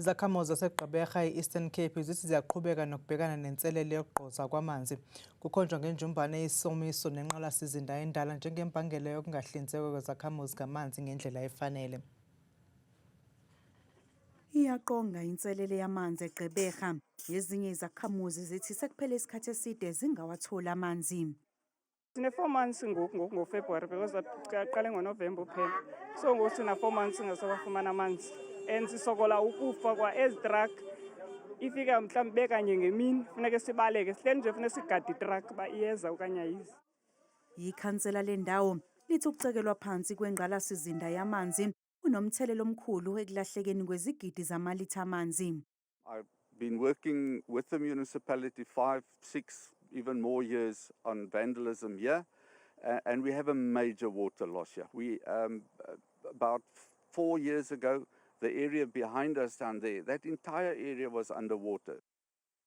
Izakhamuzi zaseGqeberha e-Eastern Cape zithi ziyaqhubeka nokubhekana nenselele yokugqoza kwamanzi. Kukhonjwa ngenjumbane yesomiso nenqalasizinda endala njengembangela yokungahlinzekwa kwezakhamuzi ngamanzi ngendlela efanele. Iyaqonga inselele yamanzi eGqeberha. Ezinye izakhamuzi zithi sekuphele isikhathi eside zingawatholi amanzi. Sine 4 months ngoFebruary because aqale ngoNovember phela. So ngokuthi na 4 months singasawafumana amanzi. And sisokola ukufa kwa truck. Ifika mhlawumbe bekanye ngemini funeke sibaleke sihleli nje funeka sigade truck ba iyeza okanye ayizi. Ikhansela lendawo lithi ukucekelwa phansi kwengqalasizinda yamanzi kunomthelelo omkhulu ekulahlekeni kwezigidi zamalitha amanzi. I've been working with the municipality 5, 6, even more years on vandalism here, and we have a major water loss here. We about 4 years ago, the area behind us down there, that entire area was underwater.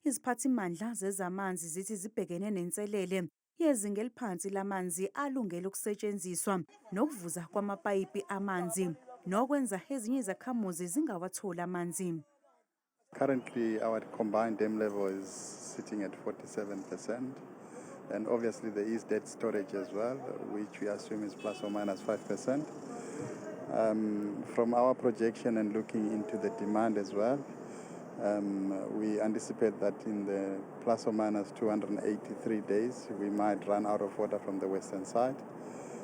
Iziphathimandla zezamanzi zithi zibhekene nenselele yezinga eliphansi lamanzi alungele ukusetshenziswa nokuvuza kwamapayipi amanzi nokwenza ezinye izakhamuzi zingawatholi amanzi. Currently, our combined dam level is sitting at 47%. And obviously there is debt storage as well, which we assume is plus or minus 5%. From our projection and looking into the demand as well, we anticipate that in the plus or minus 283 days, we might run out of water from the western side.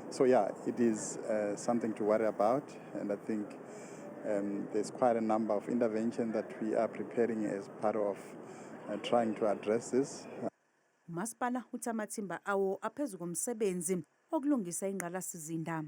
So yeah, it is something to worry about, and I think there's quite a number of interventions that we are preparing as part of trying to address this. Umasipala uthi amathimba awo aphezu komsebenzi okulungisa ingqalasizinda.